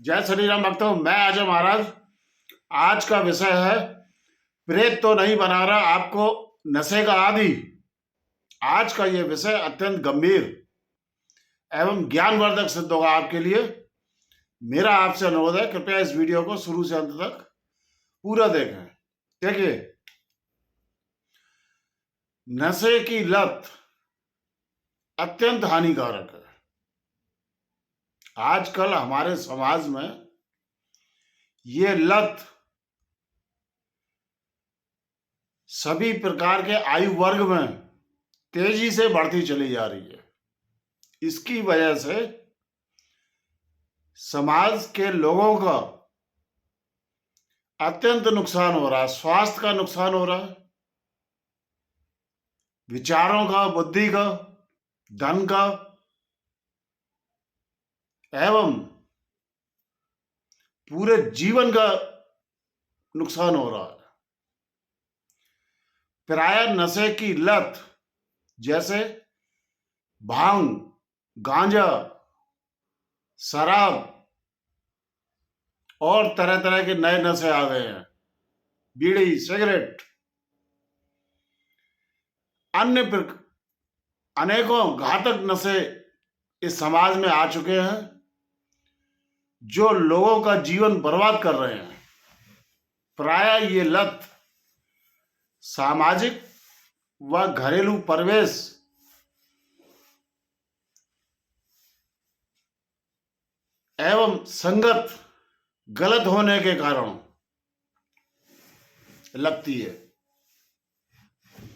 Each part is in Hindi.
जय श्री राम भक्तों। मैं अजय महाराज। आज का विषय है प्रेत तो नहीं बना रहा आपको नशे का आदि। आज का ये विषय अत्यंत गंभीर एवं ज्ञानवर्धक सिद्ध होगा आपके लिए। मेरा आपसे अनुरोध है, कृपया इस वीडियो को शुरू से अंत तक पूरा देखें। देखिए, नशे की लत अत्यंत हानिकारक है। आजकल हमारे समाज में ये लत सभी प्रकार के आयु वर्ग में तेजी से बढ़ती चली जा रही है। इसकी वजह से समाज के लोगों का अत्यंत नुकसान हो रहा है। स्वास्थ्य का नुकसान हो रहा है, विचारों का, बुद्धि का, धन का एवं पूरे जीवन का नुकसान हो रहा है। प्राय नशे की लत जैसे भांग, गांजा, शराब और तरह तरह के नए नशे आ गए हैं, बीड़ी, सिगरेट, अन्य अनेकों घातक नशे इस समाज में आ चुके हैं जो लोगों का जीवन बर्बाद कर रहे हैं। प्राय ये लत सामाजिक व घरेलू परिवेश एवं संगत गलत होने के कारण लगती है।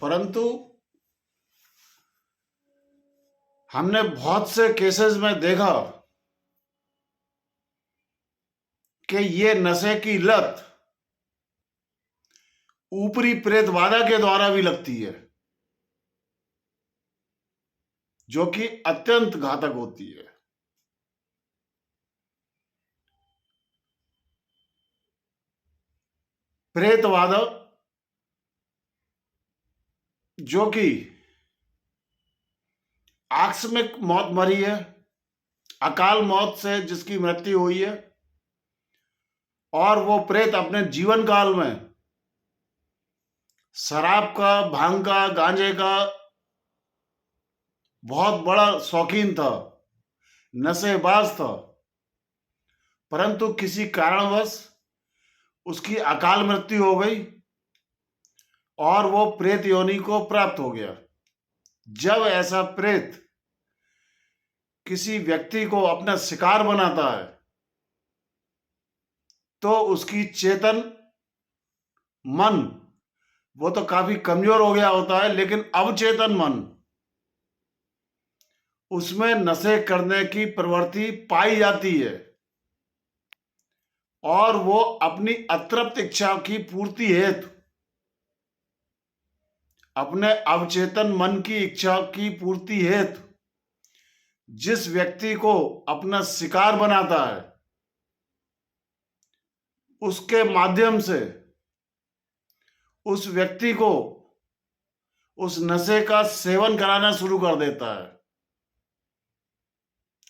परंतु हमने बहुत से केसेस में देखा कि ये नशे की लत ऊपरी प्रेत बाधा के द्वारा भी लगती है, जो कि अत्यंत घातक होती है। प्रेत बाधा जो कि आकस्मिक मौत मरी है, अकाल मौत से जिसकी मृत्यु हुई है, और वो प्रेत अपने जीवन काल में शराब का, भांग का, गांजे का बहुत बड़ा शौकीन था, नशेबाज था, परंतु किसी कारणवश उसकी अकाल मृत्यु हो गई और वो प्रेत योनि को प्राप्त हो गया। जब ऐसा प्रेत किसी व्यक्ति को अपना शिकार बनाता है तो उसकी चेतन मन वो तो काफी कमजोर हो गया होता है, लेकिन अवचेतन मन उसमें नशे करने की प्रवृत्ति पाई जाती है और वो अपनी अतृप्त इच्छा की पूर्ति हेतु, अपने अवचेतन मन की इच्छा की पूर्ति हेतु जिस व्यक्ति को अपना शिकार बनाता है उसके माध्यम से उस व्यक्ति को उस नशे का सेवन कराना शुरू कर देता है।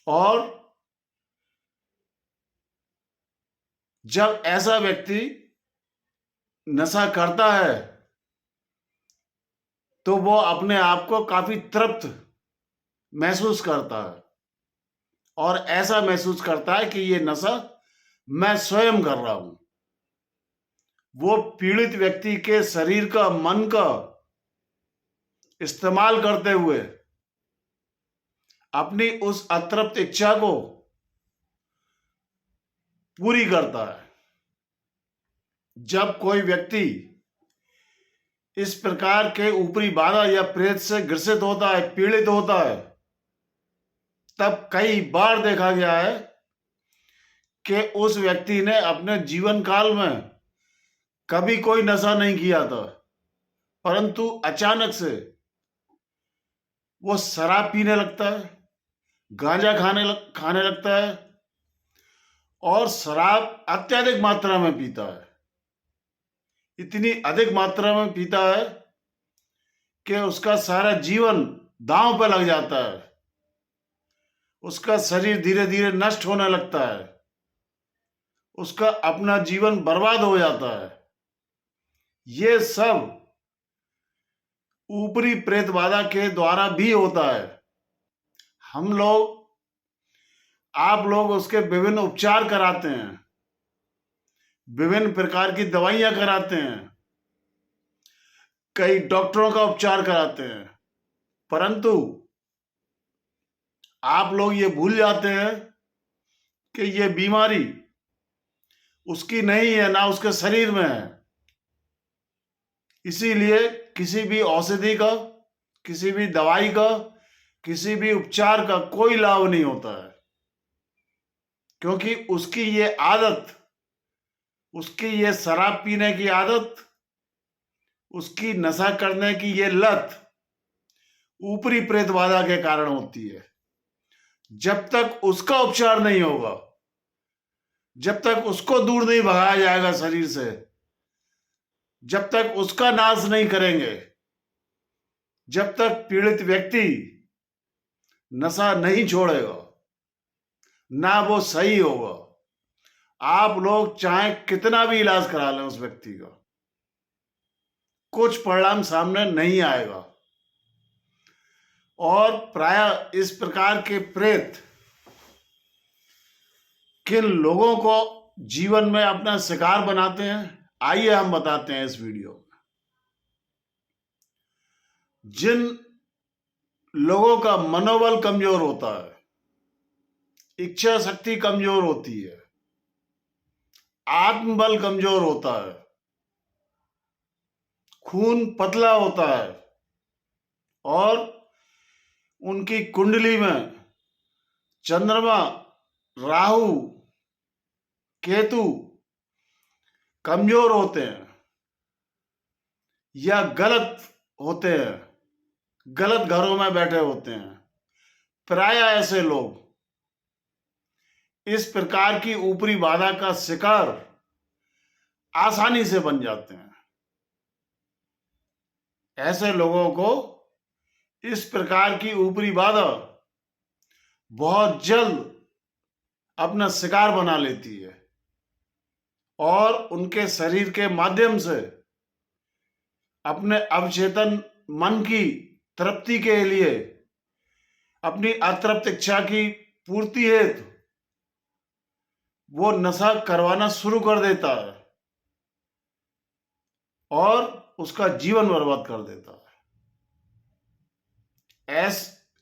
और जब ऐसा व्यक्ति नशा करता है तो वो अपने आप को काफी तृप्त महसूस करता है और ऐसा महसूस करता है कि ये नशा मैं स्वयं कर रहा हूं। वो पीड़ित व्यक्ति के शरीर का, मन का इस्तेमाल करते हुए अपनी उस अतृप्त इच्छा को पूरी करता है। जब कोई व्यक्ति इस प्रकार के ऊपरी बाधा या प्रेत से ग्रसित होता है, पीड़ित होता है, तब कई बार देखा गया है कि उस व्यक्ति ने अपने जीवन काल में कभी कोई नशा नहीं किया था, परंतु अचानक से वो शराब पीने लगता है, गांजा खाने लगता है और शराब अत्यधिक मात्रा में पीता है। इतनी अधिक मात्रा में पीता है कि उसका सारा जीवन दांव पर लग जाता है, उसका शरीर धीरे धीरे नष्ट होने लगता है उसका अपना जीवन बर्बाद हो जाता है। ये सब ऊपरी प्रेत बाधा के द्वारा भी होता है। हम लोग आप लोग उसके विभिन्न उपचार कराते हैं, विभिन्न प्रकार की दवाइयां कराते हैं, कई डॉक्टरों का उपचार कराते हैं, परंतु आप लोग ये भूल जाते हैं कि ये बीमारी उसकी नहीं है, ना उसके शरीर में है। इसीलिए किसी भी औषधि का, किसी भी दवाई का, किसी भी उपचार का कोई लाभ नहीं होता है, क्योंकि उसकी ये आदत, उसकी ये शराब पीने की आदत, उसकी नशा करने की ये लत ऊपरी प्रेत बाधा के कारण होती है। जब तक उसका उपचार नहीं होगा, जब तक उसको दूर नहीं भगाया जाएगा शरीर से, जब तक उसका नाश नहीं करेंगे, जब तक पीड़ित व्यक्ति नशा नहीं छोड़ेगा, ना वो सही होगा। आप लोग चाहे कितना भी इलाज करा लें उस व्यक्ति का, कुछ परिणाम सामने नहीं आएगा। और प्रायः इस प्रकार के प्रेत किन लोगों को जीवन में अपना शिकार बनाते हैं, आइए हम बताते हैं इस वीडियो में। जिन लोगों का मनोबल कमजोर होता है, इच्छा शक्ति कमजोर होती है, आत्मबल कमजोर होता है, खून पतला होता है और उनकी कुंडली में चंद्रमा, राहु, केतु कमजोर होते हैं या गलत होते हैं, गलत घरों में बैठे होते हैं, प्रायः ऐसे लोग इस प्रकार की ऊपरी बाधा का शिकार आसानी से बन जाते हैं। ऐसे लोगों को इस प्रकार की ऊपरी बाधा बहुत जल्द अपना शिकार बना लेती है और उनके शरीर के माध्यम से अपने अवचेतन मन की तृप्ति के लिए, अपनी अतृप्त इच्छा की पूर्ति हेतु वो नशा करवाना शुरू कर देता है और उसका जीवन बर्बाद कर देता है।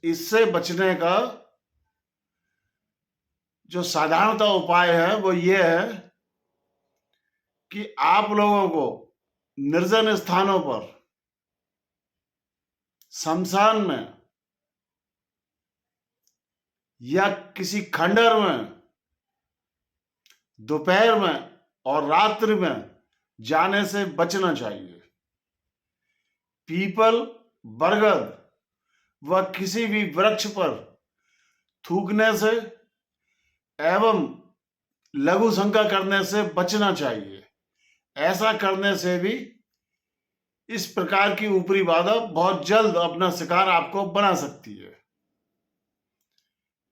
इससे बचने का जो साधारणतः उपाय है वो ये है कि आप लोगों को निर्जन स्थानों पर, शमशान में या किसी खंडहर में दोपहर में और रात्रि में जाने से बचना चाहिए। पीपल, बरगद व किसी भी वृक्ष पर थूकने से एवं लघु शंका करने से बचना चाहिए। ऐसा करने से भी इस प्रकार की ऊपरी बाधा बहुत जल्द अपना शिकार आपको बना सकती है।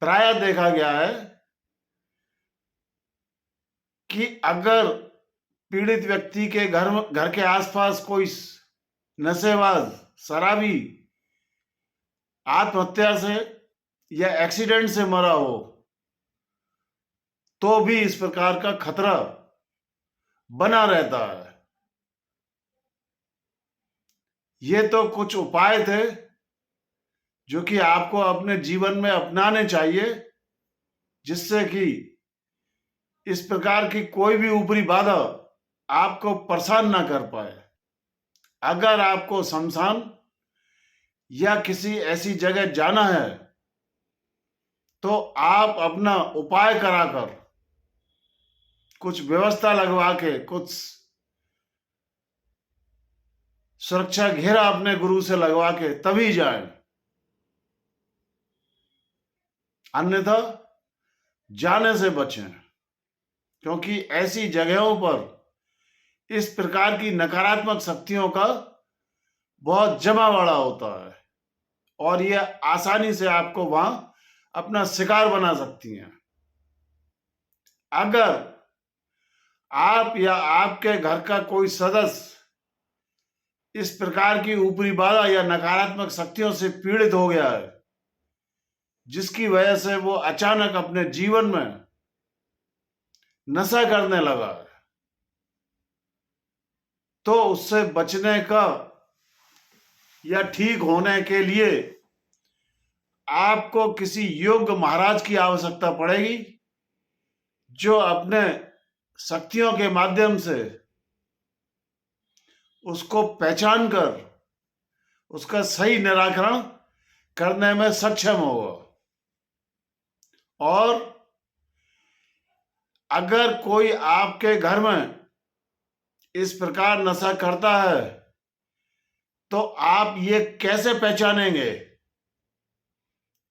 प्रायः देखा गया है कि अगर पीड़ित व्यक्ति के घर के आसपास कोई नशेबाज, शराबी आत्महत्या से या एक्सीडेंट से मरा हो तो भी इस प्रकार का खतरा बना रहता है। ये तो कुछ उपाय थे जो कि आपको अपने जीवन में अपनाने चाहिए, जिससे कि इस प्रकार की कोई भी ऊपरी बाधा आपको परेशान ना कर पाए। अगर आपको शमशान या किसी ऐसी जगह जाना है तो आप अपना उपाय कराकर, कुछ व्यवस्था लगवा के, कुछ सुरक्षा घेरा अपने गुरु से लगवा के तभी जाएं, अन्यथा जाने से बचें, क्योंकि ऐसी जगहों पर इस प्रकार की नकारात्मक शक्तियों का बहुत जमावड़ा होता है और यह आसानी से आपको वहां अपना शिकार बना सकती हैं। अगर आप या आपके घर का कोई सदस्य इस प्रकार की ऊपरी बाधा या नकारात्मक शक्तियों से पीड़ित हो गया है, जिसकी वजह से वो अचानक अपने जीवन में नशा करने लगा है, तो उससे बचने का या ठीक होने के लिए आपको किसी योग्य महाराज की आवश्यकता पड़ेगी, जो अपने शक्तियों के माध्यम से उसको पहचान कर उसका सही निराकरण करने में सक्षम होगा। और अगर कोई आपके घर में इस प्रकार नशा करता है, तो आप ये कैसे पहचानेंगे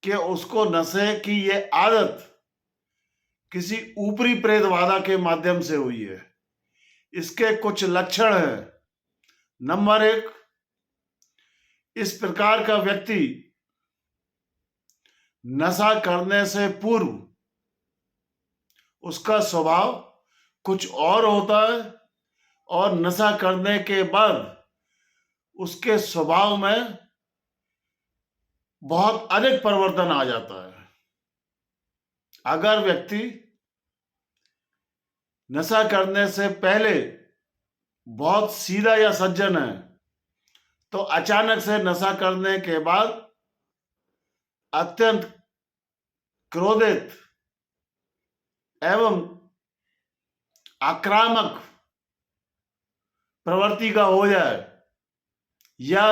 कि उसको नशे की ये आदत किसी ऊपरी प्रेत बाधा के माध्यम से हुई है? इसके कुछ लक्षण हैं। नंबर 1, इस प्रकार का व्यक्ति नशा करने से पूर्व उसका स्वभाव कुछ और होता है, और नशा करने के बाद उसके स्वभाव में बहुत अधिक परिवर्तन आ जाता है। अगर व्यक्ति नशा करने से पहले बहुत सीधा या सज्जन है, तो अचानक से नशा करने के बाद अत्यंत क्रोधित एवं आक्रामक प्रवृत्ति का हो जाए, या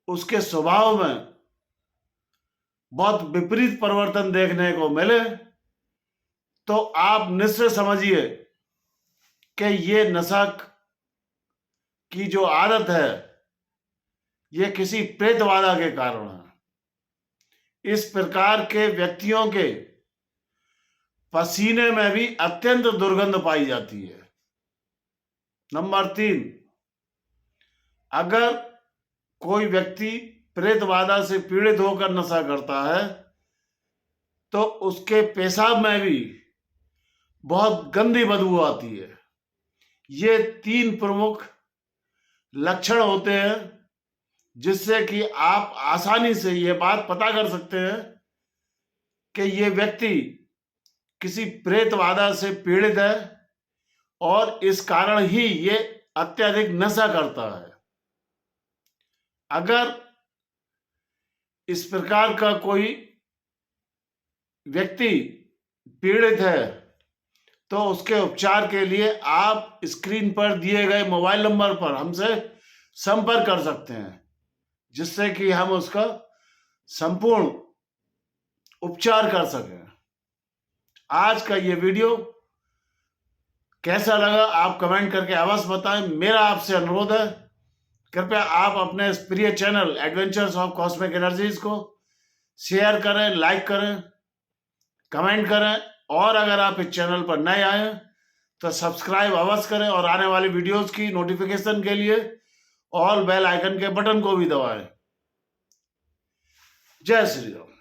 उसके स्वभाव में बहुत विपरीत परिवर्तन देखने को मिले, तो आप निश्चय समझिए कि ये नशा की जो आदत है, ये किसी प्रेत बाधा के कारण है। इस प्रकार के व्यक्तियों के पसीने में भी अत्यंत दुर्गंध पाई जाती है। नंबर 3, अगर कोई व्यक्ति प्रेत बाधा से पीड़ित होकर नशा करता है, तो उसके पेशाब में भी बहुत गंदी बदबू आती है। ये 3 प्रमुख लक्षण होते हैं, जिससे कि आप आसानी से ये बात पता कर सकते हैं कि ये व्यक्ति किसी प्रेत बाधा से पीड़ित है, और इस कारण ही ये अत्यधिक नशा करता है। अगर इस प्रकार का कोई व्यक्ति पीड़ित है, तो उसके उपचार के लिए आप स्क्रीन पर दिए गए मोबाइल नंबर पर हमसे संपर्क कर सकते हैं, जिससे कि हम उसका संपूर्ण उपचार कर सकें। आज का ये वीडियो कैसा लगा आप कमेंट करके अवश्य बताएं। मेरा आपसे अनुरोध है, कृपया आप अपने इस प्रिय channel adventures of cosmic energies को शेयर करें, लाइक करें, कमेंट करें, और अगर आप इस चैनल पर नए आए तो सब्सक्राइब अवश्य करें, और आने वाली वीडियोस की नोटिफिकेशन के लिए ऑल बेल आइकन के बटन को भी दबाएं। जय श्री राम।